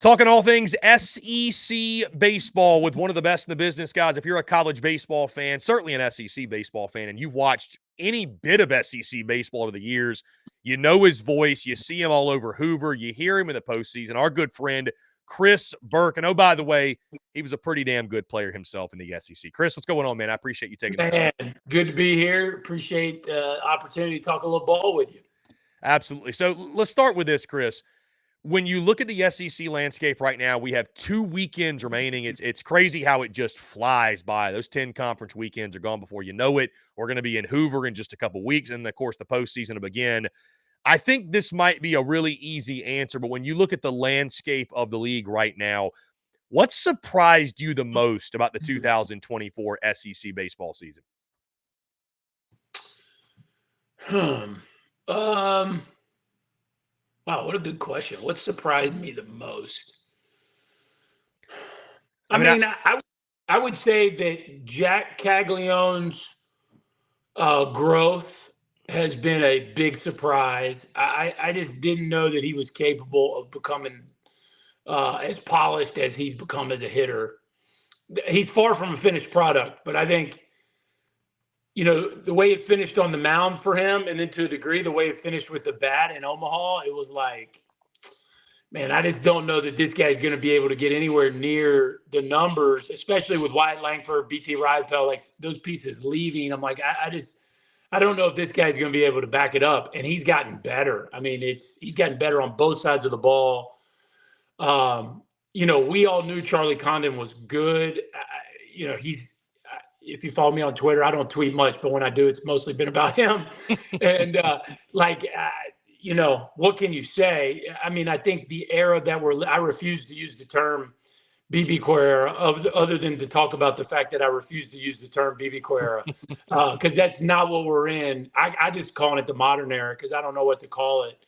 Talking all things SEC baseball with one of the best in the business, guys. If you're a college baseball fan, certainly an SEC baseball fan, and you've watched any bit of SEC baseball over the years, you know his voice. You see him all over Hoover. You hear him in the postseason. Our good friend, Chris Burke. And, oh, by the way, he was a pretty damn good player himself in the SEC. Chris, what's going on, man? I appreciate you taking the time. Good to be here. Appreciate the opportunity to talk a little ball with you. Absolutely. So let's start with this, Chris. When you look at the SEC landscape right now, we have 2 weekends remaining. It's crazy how it just flies by. Those 10 conference weekends are gone before you know it. We're going to be in Hoover in just a couple weeks, and, of course, the postseason will begin. I think this might be a really easy answer, but when you look at the landscape of the league right now, what surprised you the most about the 2024 SEC baseball season? Wow, what a good question. What surprised me the most? I would say that Jack Caglione's growth has been a big surprise. I just didn't know that he was capable of becoming as polished as he's become as a hitter. He's far from a finished product, but I think, the way it finished on the mound for him, and then to a degree, the way it finished with the bat in Omaha, it was like, man, I just don't know that this guy's going to be able to get anywhere near the numbers, especially with Wyatt Langford, BT Rydell, like those pieces leaving. I'm like, I don't know if this guy's going to be able to back it up. And he's gotten better. I mean, he's gotten better on both sides of the ball. We all knew Charlie Condon was good. If you follow me on Twitter, I don't tweet much, but when I do, it's mostly been about him. And what can you say? I mean, I think the era that I refuse to use the term BB era other than to talk about the fact that I refuse to use the term BB era because that's not what we're in. I just calling it the modern era because I don't know what to call it.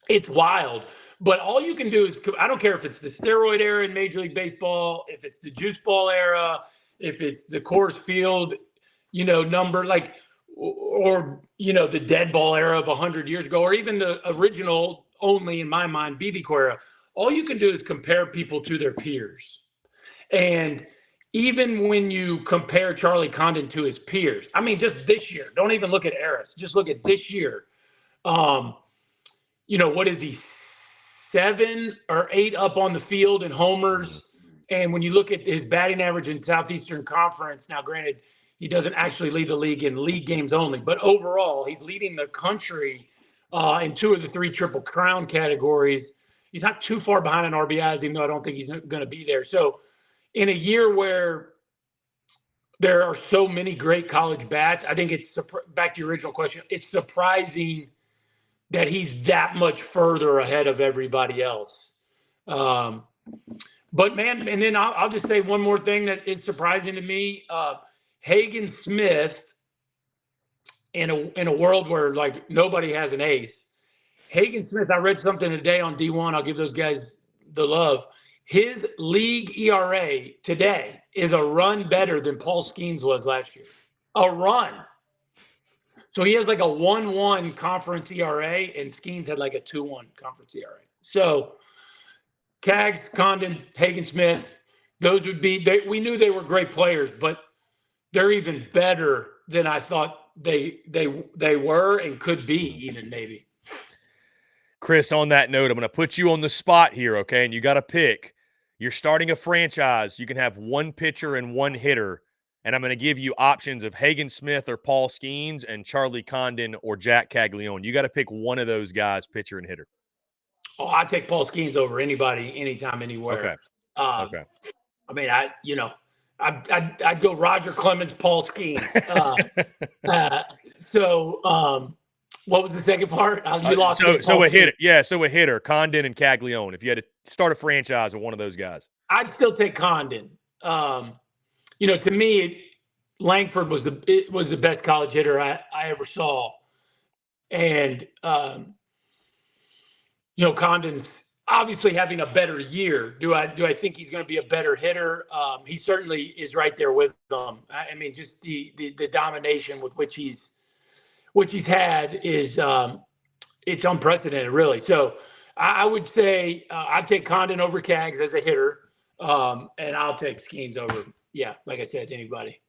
It's wild. But all you can do is, I don't care if it's the steroid era in Major League Baseball, if it's the juice ball era, if it's the Coors Field, number, or the dead ball era of 100 years ago, or even the original, only in my mind, BB era. All you can do is compare people to their peers. And even when you compare Charlie Condon to his peers, I mean, just this year, don't even look at eras, just look at this year. What is he, 7 or 8 up on the field in homers? And when you look at his batting average in Southeastern Conference, now granted, he doesn't actually lead the league in league games only, but overall, he's leading the country in 2 of the 3 Triple Crown categories. He's not too far behind in RBIs, even though I don't think he's going to be there. So in a year where there are so many great college bats, I think it's, back to your original question, it's surprising that he's that much further ahead of everybody else. But, man, and then I'll just say one more thing that is surprising to me. Hagen Smith, in a world where, nobody has an ace, Hagen Smith, I read something today on D1. I'll give those guys the love. His league ERA today is a run better than Paul Skeens was last year. A run. So he has a 1-1 conference ERA, and Skeens had a 2-1 conference ERA. So Cags, Condon, Hagen Smith, those would be – we knew they were great players, but they're even better than I thought they were and could be even maybe. Chris, on that note, I'm going to put you on the spot here, okay? And you got to pick. You're starting a franchise. You can have 1 pitcher and 1 hitter, and I'm going to give you options of Hagen Smith or Paul Skeens and Charlie Condon or Jack Caglione. You got to pick one of those guys, pitcher and hitter. Oh, I take Paul Skeens over anybody, anytime, anywhere. Okay. I mean, I'd go Roger Clemens, Paul Skeens. What was the second part? You lost. So a hitter, yeah. So a hitter, Condon and Caglione. If you had to start a franchise with one of those guys, I'd still take Condon. To me, Langford was the best college hitter I ever saw, and Condon's obviously having a better year. Do I think he's going to be a better hitter? He certainly is right there with them. I mean, just the domination with which he's had is it's unprecedented, really. So I would say I'd take Condon over Cags as a hitter, and I'll take Skeens over, like I said, anybody.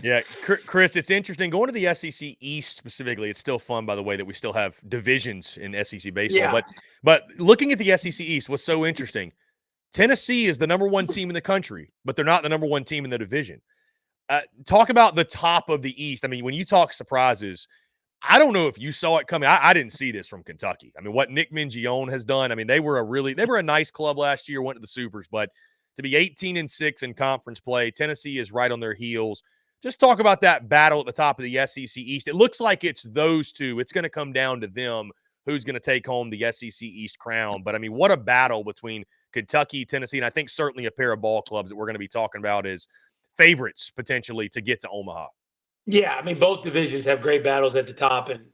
Yeah, Chris, it's interesting. Going to the SEC East specifically, it's still fun, by the way, that we still have divisions in SEC baseball. Yeah. But looking at the SEC East, what's so interesting, Tennessee is the number one team in the country, but they're not the number one team in the division. Talk about the top of the East. I mean, when you talk surprises, I don't know if you saw it coming. I didn't see this from Kentucky. I mean, what Nick Mingione has done, I mean, they were a nice club last year, went to the Supers, but to be 18-6 in conference play, Tennessee is right on their heels. Just talk about that battle at the top of the SEC East. It looks like it's those two. It's going to come down to them who's going to take home the SEC East crown. But, I mean, what a battle between Kentucky, Tennessee, and I think certainly a pair of ball clubs that we're going to be talking about as favorites potentially to get to Omaha. Yeah, I mean, both divisions have great battles at the top, and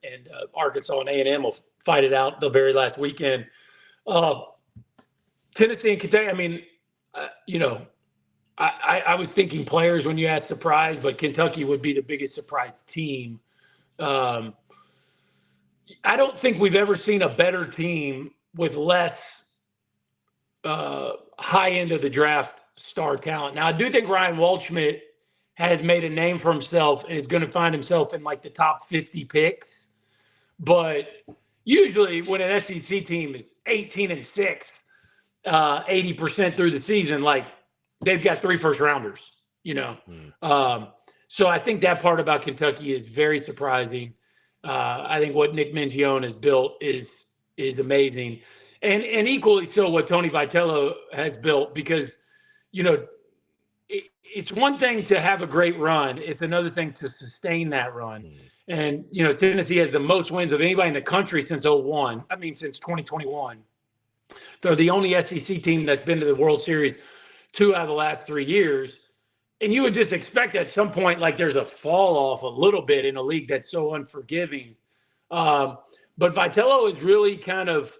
Arkansas and A&M will fight it out the very last weekend. Tennessee and Kentucky, I mean, I was thinking players when you asked surprise, but Kentucky would be the biggest surprise team. I don't think we've ever seen a better team with less high end of the draft star talent. Now, I do think Ryan Waldschmidt has made a name for himself and is going to find himself in like the top 50 picks. But usually when an SEC team is 18-6, 80% through the season, like they've got 3 first rounders, So I think that part about Kentucky is very surprising. I think what Nick Mingione has built is amazing. And equally so what Tony Vitello has built, because, it's one thing to have a great run. It's another thing to sustain that run. And, Tennessee has the most wins of anybody in the country since 2021. They're the only SEC team that's been to the World Series 2 out of the last 3 years. And you would just expect at some point, like there's a fall off a little bit in a league that's so unforgiving. But Vitello has really kind of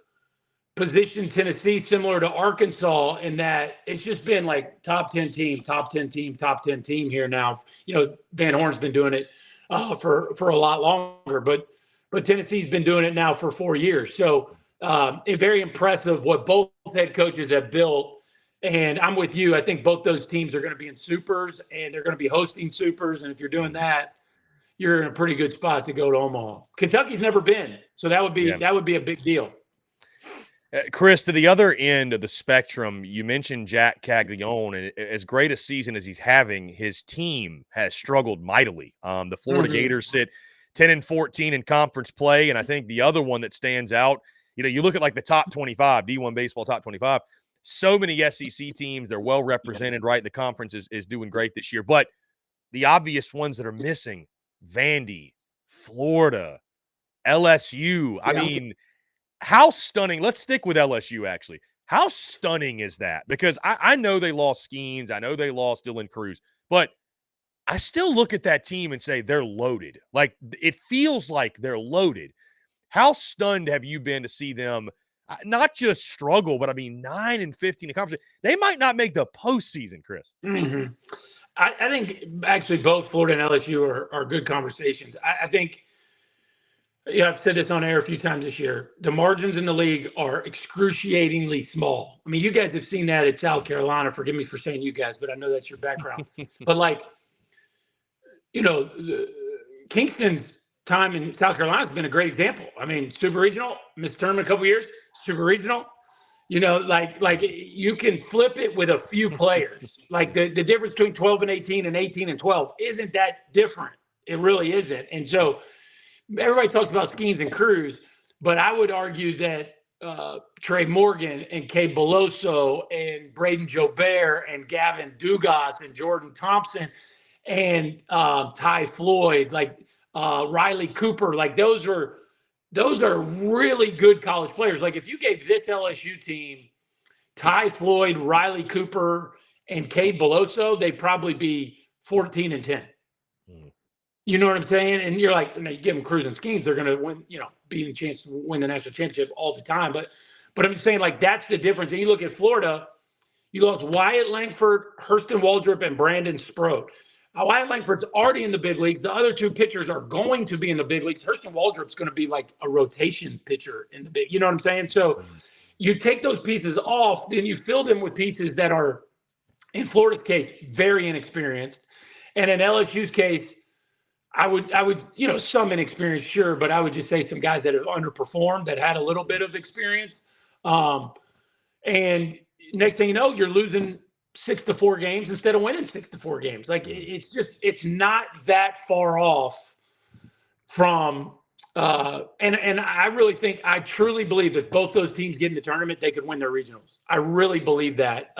positioned Tennessee similar to Arkansas in that it's just been like top 10 team here now. Van Horn's been doing it for a lot longer, but Tennessee's been doing it now for 4 years. So it's very impressive what both head coaches have built. And I'm with you. I think both those teams are going to be in supers, and they're going to be hosting supers. And if you're doing that, you're in a pretty good spot to go to Omaha. Kentucky's never been, so that would be a big deal. Chris, to the other end of the spectrum, you mentioned Jack Caglione, and as great a season as he's having, his team has struggled mightily. The Florida Gators sit 10-14 in conference play, and I think the other one that stands out, you look at like the top 25, D1 baseball top 25, so many SEC teams, they're well represented, right? The conference is doing great this year, but the obvious ones that are missing, Vandy, Florida, LSU, I mean – how stunning. Let's stick with LSU, actually. How stunning is that? Because I know they lost Skeens. I know they lost Dylan Cruz. But I still look at that team and say they're loaded. Like, it feels like they're loaded. How stunned have you been to see them not just struggle, but, 9-15 in conference? They might not make the postseason, Chris. Mm-hmm. I think, actually, both Florida and LSU are good conversations. I think – I've said this on air a few times this year. The margins in the league are excruciatingly small. You guys have seen that at South Carolina. Forgive me for saying you guys, but I know that's your background. But Kingston's time in South Carolina has been a great example. Super regional, missed tournament a couple years, super regional. You can flip it with a few players. Like the difference between 12-18 and 18-12 isn't that different. It really isn't. And so everybody talks about Skeens and Cruz, but I would argue that Trey Morgan and Kay Beloso and Braden Jobert and Gavin Dugas and Jordan Thompson and Ty Floyd, Riley Cooper, those are really good college players. Like if you gave this LSU team Ty Floyd, Riley Cooper, and Kay Beloso, they'd probably be 14-10. You know what I'm saying? And you're like, you give them Cruz and Skeens, they're going to win, be in a chance to win the national championship all the time. But I'm just saying, that's the difference. And you look at Florida, you lost Wyatt Langford, Hurston Waldrop, and Brandon Sproat. Wyatt Langford's already in the big leagues. The other two pitchers are going to be in the big leagues. Hurston Waldrop's going to be like a rotation pitcher in the big. You know what I'm saying? So you take those pieces off, then you fill them with pieces that are, in Florida's case, very inexperienced, and in LSU's case, I would, some inexperience, sure, but I would just say some guys that have underperformed that had a little bit of experience. And next thing you know, you're losing 6-4 games instead of winning 6-4 games. Like it's not that far off from. And I truly believe that both those teams get in the tournament, they could win their regionals. I really believe that.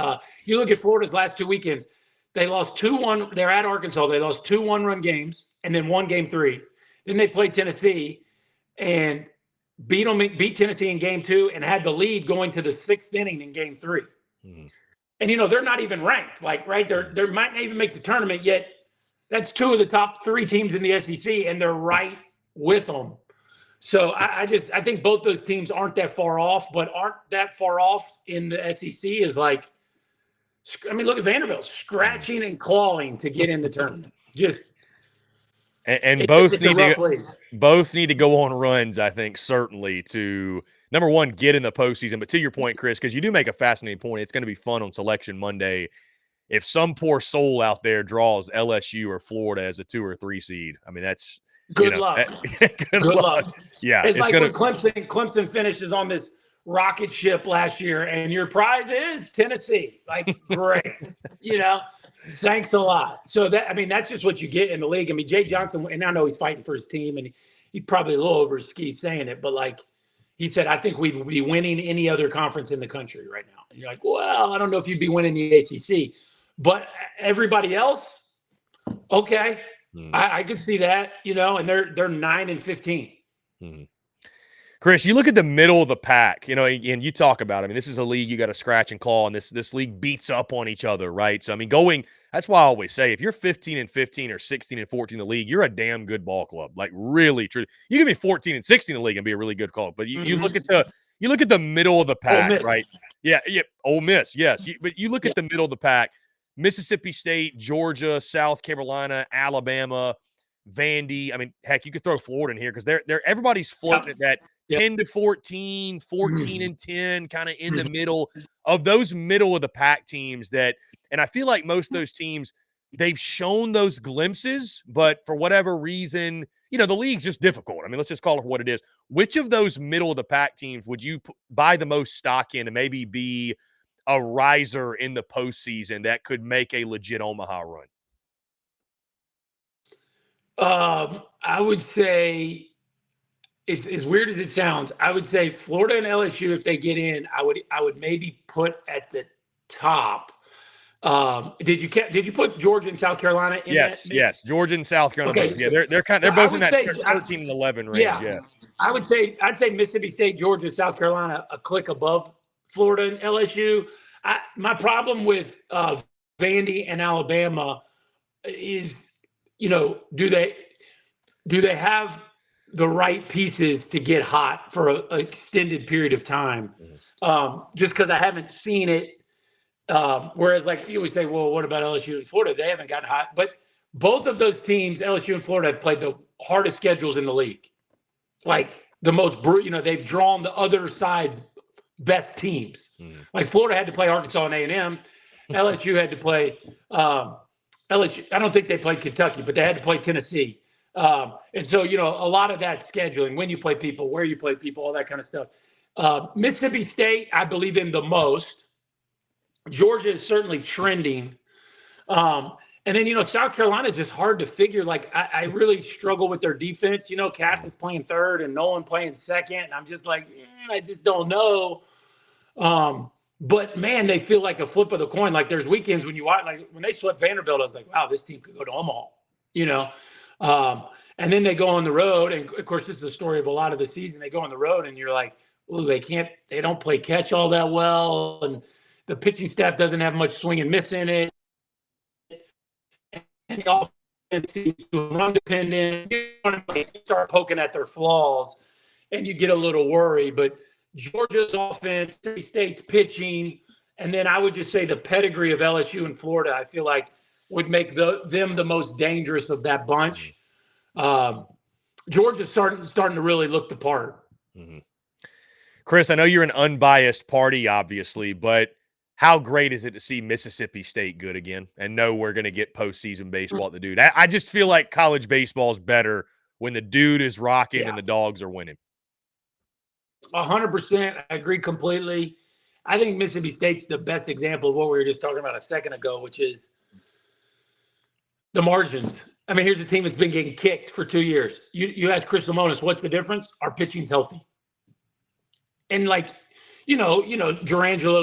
You look at Florida's last 2 weekends, they lost 2-1. They're at Arkansas. They lost 2 one-run games and then won game 3. Then they played Tennessee and beat Tennessee in game 2 and had the lead going to the 6th inning in game 3. Mm-hmm. And, they're not even ranked. Like, right, they might not even make the tournament yet. That's 2 of the top 3 teams in the SEC, and they're right with them. So I think both those teams aren't that far off, but aren't that far off in the SEC is like, look at Vanderbilt scratching and clawing to get in the tournament. And both need to go on runs, I think, certainly to, number one, get in the postseason. But to your point, Chris, because you do make a fascinating point, it's going to be fun on Selection Monday. If some poor soul out there draws LSU or Florida as a 2 or 3 seed, that's good luck. Good luck. Yeah, it's like when Clemson finishes on this rocket ship last year, and your prize is Tennessee. Like, great, Thanks a lot. So that's just what you get in the league. Jay Johnson, and I know he's fighting for his team, and he's probably a little over his skis saying it, but like he said, I think we'd be winning any other conference in the country right now. And you're like, well, I don't know if you'd be winning the ACC, but everybody else, okay, I could see that, and they're 9-15. Mm-hmm. Chris, you look at the middle of the pack, and you talk about, this is a league you got to scratch and claw, and this league beats up on each other, right? So, that's why I always say, if you're 15-15 or 16-14 in the league, you're a damn good ball club. Like, really, truly. You can be 14-16 in the league and be a really good club, but you look at the middle of the pack, right? Yeah, Ole Miss, yes. But you look at the middle of the pack, Mississippi State, Georgia, South Carolina, Alabama, Vandy. Heck, you could throw Florida in here because everybody's floating at that 10-14, 14-10, kind of in the middle of those middle of the pack teams and I feel like most of those teams, they've shown those glimpses, but for whatever reason, the league's just difficult. Let's just call it what it is. Which of those middle of the pack teams would you buy the most stock in and maybe be a riser in the postseason that could make a legit Omaha run? I would say, as weird as it sounds, I would say Florida and LSU, if they get in, I would maybe put at the top. Did you put Georgia and South Carolina in? Yes, Georgia and South Carolina. Okay, yeah, they're both in that 13 and 11 range. Yeah. I'd say Mississippi State, Georgia, South Carolina a click above Florida and LSU. My problem with Vandy and Alabama is, do they have the right pieces to get hot for an extended period of time? Just because I haven't seen it. Whereas, like you always say, well, what about LSU and Florida? They haven't gotten hot. But both of those teams, LSU and Florida, have played the hardest schedules in the league. Like the most, they've drawn the other side's best teams. Like Florida had to play Arkansas and A&M. LSU had to play LSU. I don't think they played Kentucky, but they had to play Tennessee. And so, a lot of that scheduling, when you play people, where you play people, all that kind of stuff. Mississippi State, I believe in the most. Georgia is certainly trending. And then, South Carolina is just hard to figure. Like, I really struggle with their defense. Cass is playing third and Nolan playing second. And I'm just like, I just don't know. But, man, they feel like a flip of the coin. Like, there's weekends when you watch, like, when they swept Vanderbilt, I was like, wow, this team could go to Omaha, And then they go on the road. And, of course, this is the story of a lot of the season. They go on the road, and you're like, oh, they don't play catch all that well. And the pitching staff doesn't have much swing and miss in it. And the offense is run dependent. You start poking at their flaws, and you get a little worried. But Georgia's offense, Mississippi State's pitching, and then I would just say the pedigree of LSU and Florida. I feel like would make them the most dangerous of that bunch. Georgia's starting to really look the part. Mm-hmm. Chris, I know you're an unbiased party, obviously, but how great is it to see Mississippi State good again and know we're going to get postseason baseball at the dude? I just feel like college baseball is better when the dude is rocking and the dogs are winning. 100%. I agree completely. I think Mississippi State's the best example of what we were just talking about a second ago, which is the margins. I mean, here's a team that's been getting kicked for 2 years. You ask Chris Lemonis, what's the difference? Our pitching's healthy. And Durangelo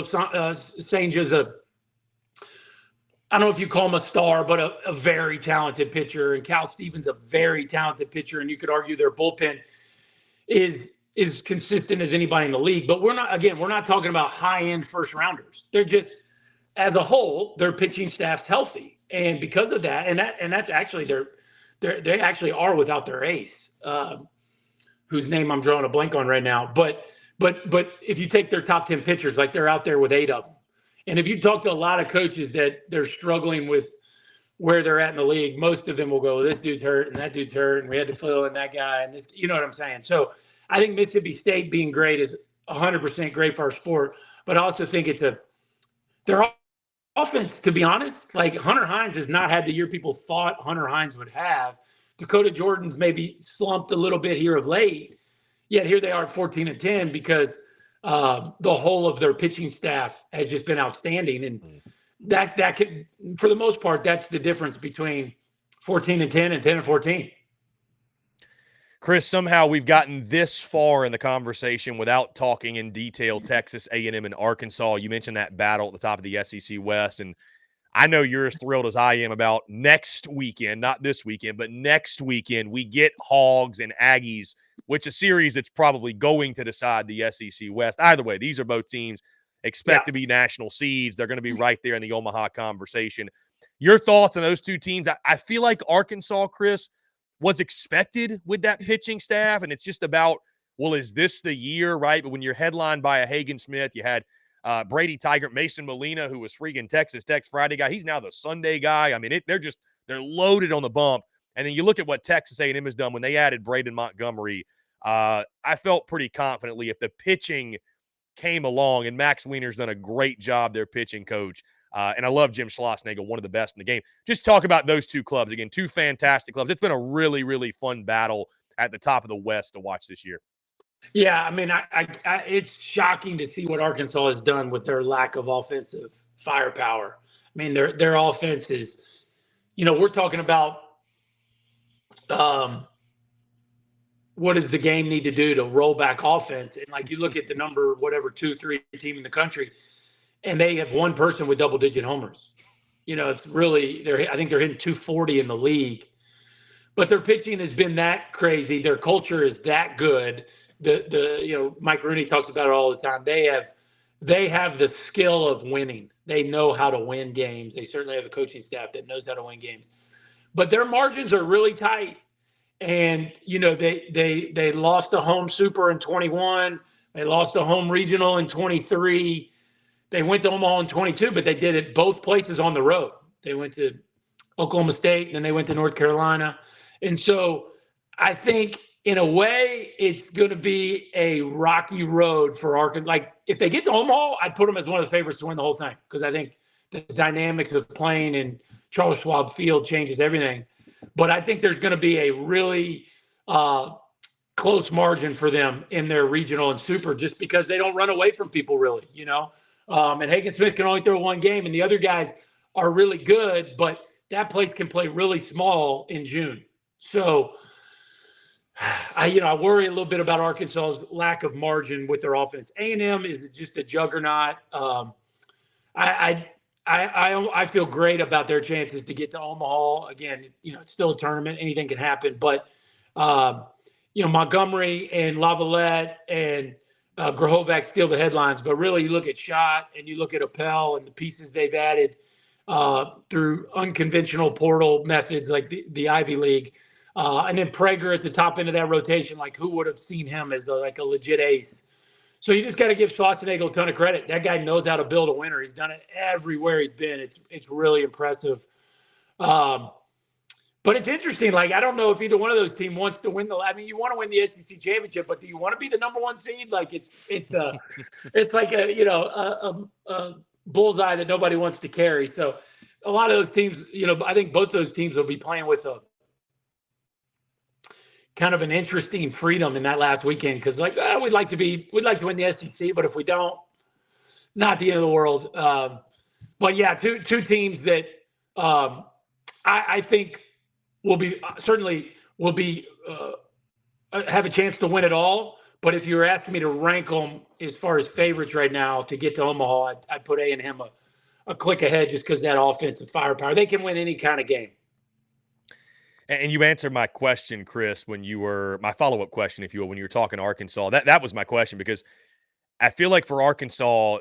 Sanja's I don't know if you call him a star, but a very talented pitcher. And Cal Stevens, a very talented pitcher. And you could argue their bullpen is consistent as anybody in the league. But we're not talking about high-end first-rounders. They're just, as a whole, their pitching staff's healthy. And because of that, and that's actually they actually are without their ace, whose name I'm drawing a blank on right now. But if you take their top 10 pitchers, like they're out there with 8 of them. And if you talk to a lot of coaches that they're struggling with where they're at in the league, most of them will go, this dude's hurt and that dude's hurt and we had to fill in that guy. And this, you know what I'm saying? So I think Mississippi State being great is 100% great for our sport. But I also think their offense, to be honest, like Hunter Hines has not had the year people thought Hunter Hines would have. Dakota Jordan's maybe slumped a little bit here of late. Yet here they are at 14-10 because the whole of their pitching staff has just been outstanding. And that could, for the most part, that's the difference between 14-10 and 10-14. Chris, somehow we've gotten this far in the conversation without talking in detail Texas A&M and Arkansas. You mentioned that battle at the top of the SEC West, and I know you're as thrilled as I am about next weekend, not this weekend, but next weekend we get Hogs and Aggies, which is a series that's probably going to decide the SEC West. Either way, these are both teams expect to be national seeds. They're going to be right there in the Omaha conversation. Your thoughts on those two teams? I feel like Arkansas, Chris, was expected with that pitching staff, and it's just about, well, is this the year, right? But when you're headlined by a Hagen Smith, you had Brady Tiger, Mason Molina, who was freaking Texas Tech's Friday guy. He's now the Sunday guy. I mean, they're loaded on the bump. And then you look at what Texas A&M has done when they added Braden Montgomery. I felt pretty confidently if the pitching came along, and Max Wiener's done a great job, their pitching coach. And I love Jim Schlossnagle, one of the best in the game. Just talk about those two clubs. Again, two fantastic clubs. It's been a really, really fun battle at the top of the West to watch this year. Yeah, I mean, it's shocking to see what Arkansas has done with their lack of offensive firepower. I mean, their offense is, we're talking about what does the game need to do to roll back offense? And like you look at the number, 2-3 team in the country, and they have one person with double-digit homers. It's really I think they're hitting 240 in the league. But their pitching has been that crazy. Their culture is that good. Mike Rooney talks about it all the time. They have the skill of winning. They know how to win games. They certainly have a coaching staff that knows how to win games. But their margins are really tight. And they lost the home super in 21. They lost the home regional in 23. They went to Omaha in 22, but they did it both places on the road. They went to Oklahoma State, and then they went to North Carolina. And so I think in a way it's going to be a rocky road for Arkansas. Like if they get to Omaha, I'd put them as one of the favorites to win the whole thing because I think the dynamics of playing in Charles Schwab Field changes everything. But I think there's going to be a really close margin for them in their regional and super just because they don't run away from people really, and Hagen Smith can only throw one game, and the other guys are really good, but that place can play really small in June. So I worry a little bit about Arkansas's lack of margin with their offense. A&M is just a juggernaut. I feel great about their chances to get to Omaha. Again, it's still a tournament. Anything can happen. But, Montgomery and Lavalette and Grhovac steal the headlines. But really, you look at Schott and you look at Appel and the pieces they've added through unconventional portal methods like the Ivy League. And then Prager at the top end of that rotation, like who would have seen him as a legit ace? So you just got to give Schlossnagle a ton of credit. That guy knows how to build a winner. He's done it everywhere he's been. It's really impressive. But it's interesting. Like, I don't know if either one of those teams wants to win you want to win the SEC championship, but do you want to be the number one seed? Like, it's like a bullseye that nobody wants to carry. So a lot of those teams, I think both those teams will be playing with a kind of an interesting freedom in that last weekend. Cause we'd like to win the SEC, but if we don't, not the end of the world. But yeah, two teams that I think will have a chance to win it all. But if you were asking me to rank them as far as favorites right now to get to Omaha, I'd put A&M a click ahead just because that offensive firepower. They can win any kind of game. And you answered my question, Chris, my follow-up question, if you will, when you were talking Arkansas. That was my question, because I feel like for Arkansas,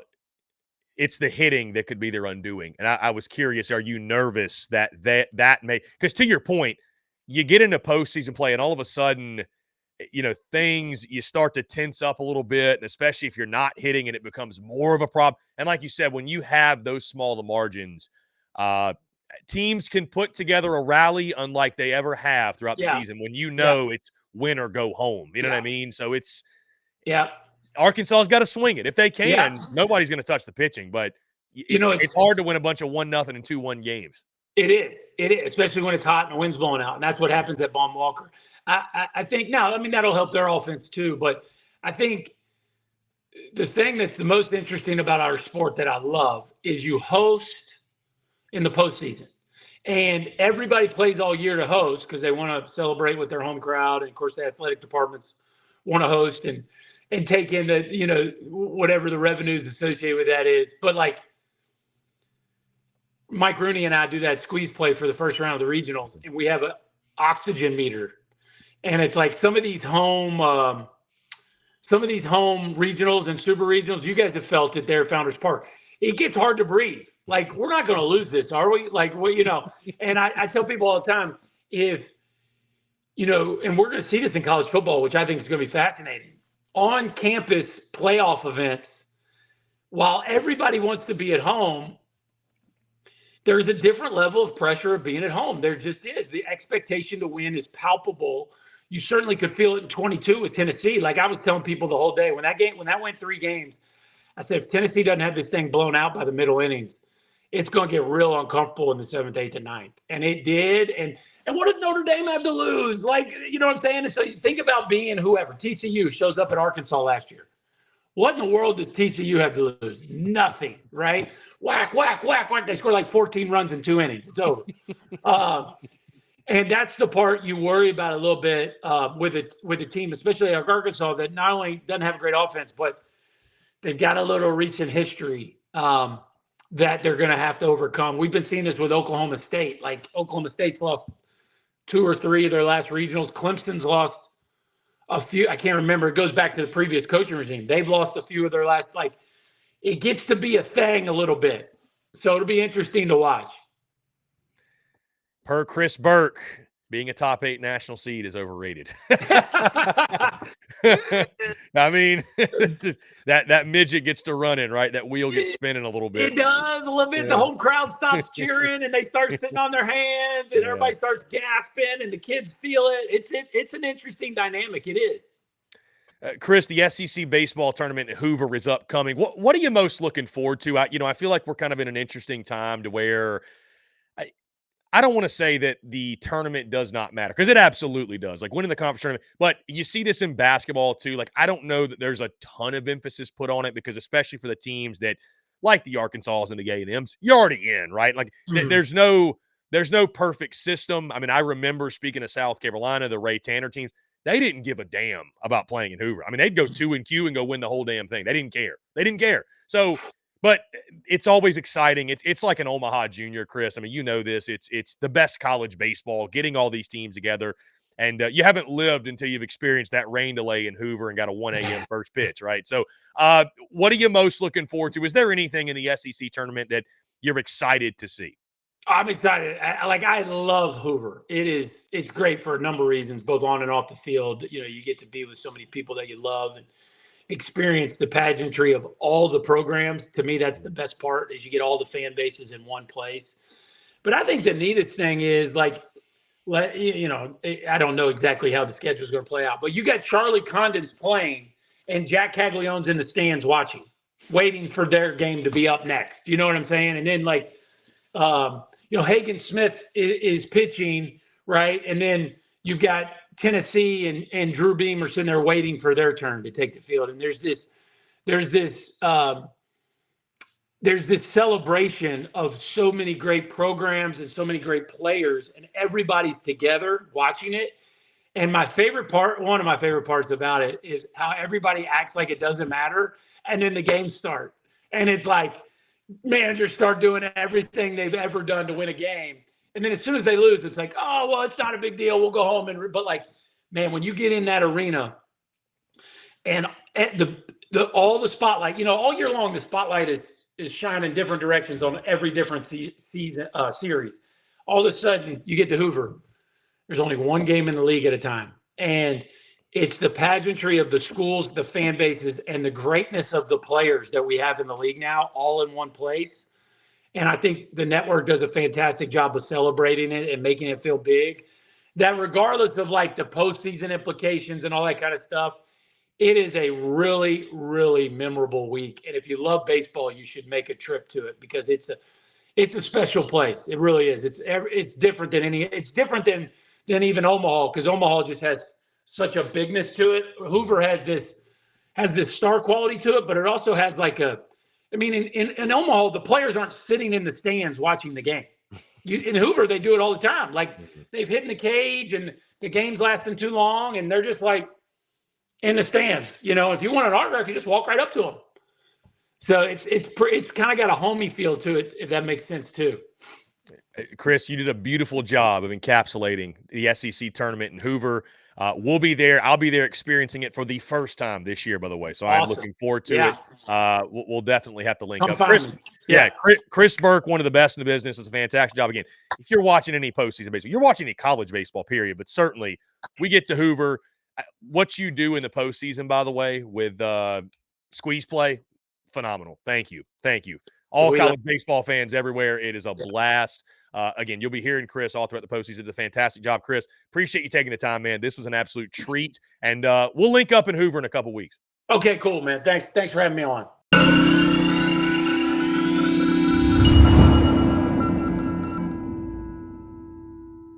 it's the hitting that could be their undoing. And I was curious, are you nervous that may – because to your point, you get into postseason play and all of a sudden, you start to tense up a little bit, and especially if you're not hitting and it becomes more of a problem. And like you said, when you have those small margins, teams can put together a rally unlike they ever have throughout the season when it's win or go home. You know what I mean? So it's Arkansas's got to swing it. If they can, nobody's going to touch the pitching. But it's hard to win a bunch of 1-0 and 2-1 games. It is, especially when it's hot and the wind's blowing out. And that's what happens at Baum Walker. I think now, that'll help their offense too. But I think the thing that's the most interesting about our sport that I love is you host in the postseason. And everybody plays all year to host because they want to celebrate with their home crowd. And, of course, the athletic departments want to host and take in the, whatever the revenues associated with that is. But, like, Mike Rooney and I do that squeeze play for the first round of the regionals, and we have an oxygen meter. And it's like some of these home regionals and super regionals, you guys have felt it there at Founders Park. It gets hard to breathe. Like, we're not going to lose this, are we? Like, and I tell people all the time, and we're going to see this in college football, which I think is going to be fascinating. On campus playoff events, while everybody wants to be at home, there's a different level of pressure of being at home. There just is. The expectation to win is palpable. You certainly could feel it in 22 with Tennessee. Like, I was telling people the whole day, when that went 3 games, I said, if Tennessee doesn't have this thing blown out by the middle innings, it's going to get real uncomfortable in the 7th, 8th, and 9th. And it did. And what does Notre Dame have to lose? Like, you know what I'm saying? And so you think about being whoever. TCU shows up at Arkansas last year. What in the world does TCU have to lose? Nothing, right? Whack, whack, whack, whack. They score like 14 runs in 2 innings. It's over. And that's the part you worry about a little bit with a team, especially like Arkansas, that not only doesn't have a great offense, but they've got a little recent history that they're going to have to overcome. We've been seeing this with Oklahoma State. Like, Oklahoma State's lost 2 or 3 of their last regionals. Clemson's lost a few. I can't remember. It goes back to the previous coaching regime. They've lost a few of their last. Like, it gets to be a thing a little bit. So it'll be interesting to watch. Per Chris Burke, being a top 8 national seed is overrated. I mean, that midget gets to running, right? That wheel gets spinning a little bit. It does a little bit. Yeah. The home crowd stops cheering and they start sitting on their hands and everybody starts gasping and the kids feel it. It's an interesting dynamic. It is. Chris, the SEC baseball tournament in Hoover is upcoming. What are you most looking forward to? I feel like we're kind of in an interesting time to where I don't want to say that the tournament does not matter, because it absolutely does. Like, winning the conference tournament. But you see this in basketball too. Like, I don't know that there's a ton of emphasis put on it, because especially for the teams that, like the Arkansas and the A&Ms, you're already in, right? Like, there's no perfect system. I mean, I remember, speaking of South Carolina, the Ray Tanner teams, they didn't give a damn about playing in Hoover. I mean, they'd go 2-Q and go win the whole damn thing. They didn't care. So, but it's always exciting. It's like an Omaha Junior, Chris. I mean, you know this. It's the best college baseball, getting all these teams together. And you haven't lived until you've experienced that rain delay in Hoover and got a 1 a.m. first pitch, right? So what are you most looking forward to? Is there anything in the SEC tournament that you're excited to see? I'm excited. I love Hoover. It's great for a number of reasons, both on and off the field. You get to be with so many people that you love and experience the pageantry of all the programs. To me, that's the best part, is you get all the fan bases in one place. But I think the neatest thing is like, you know, I don't know exactly how the schedule is going to play out, but you got Charlie Condon's playing and Jack Caglione's in the stands watching, waiting for their game to be up next. You know what I'm saying? And then like, you know, Hagen Smith is pitching, right? And then you've got Tennessee and Drew Beamer sitting there waiting for their turn to take the field. And there's this celebration of so many great programs and so many great players, and everybody's together watching it. And my favorite part, one of my favorite parts about it, is how everybody acts like it doesn't matter. And then the games start. And it's like managers start doing everything they've ever done to win a game. And then as soon as they lose, it's like, oh, well, it's not a big deal. We'll go home. But like, man, when you get in that arena and at all the spotlight, you know, all year long, the spotlight is shining different directions on every different series. All of a sudden, you get to Hoover. There's only one game in the league at a time. And it's the pageantry of the schools, the fan bases, and the greatness of the players that we have in the league now, all in one place. And I think the network does a fantastic job of celebrating it and making it feel big. That regardless of like the postseason implications and all that kind of stuff, it is a really, really memorable week. And if you love baseball, you should make a trip to it because it's a special place. It really is. It's different than it's different than even Omaha, because Omaha just has such a bigness to it. Hoover has this star quality to it, but it also has like in Omaha, the players aren't sitting in the stands watching the game. In Hoover, they do it all the time. Like they've hit in the cage and the game's lasting too long and they're just like in the stands. You know, if you want an autograph, you just walk right up to them. So it's kind of got a homey feel to it, if that makes sense too. Chris, you did a beautiful job of encapsulating the SEC tournament in Hoover. We'll be there. I'll be there experiencing it for the first time this year, by the way. So awesome. I'm looking forward to it. We'll definitely have to link up. Chris Burke, one of the best in the business, does a fantastic job. Again, if you're watching any postseason baseball, you're watching any college baseball, period. But certainly, we get to Hoover. What you do in the postseason, by the way, with squeeze play, phenomenal. Thank you. All college baseball fans everywhere. It is a blast. Again, you'll be hearing Chris all throughout the postseason. Did a fantastic job, Chris. Appreciate you taking the time, man. This was an absolute treat. And we'll link up in Hoover in a couple weeks. Okay, cool, man. Thanks for having me on.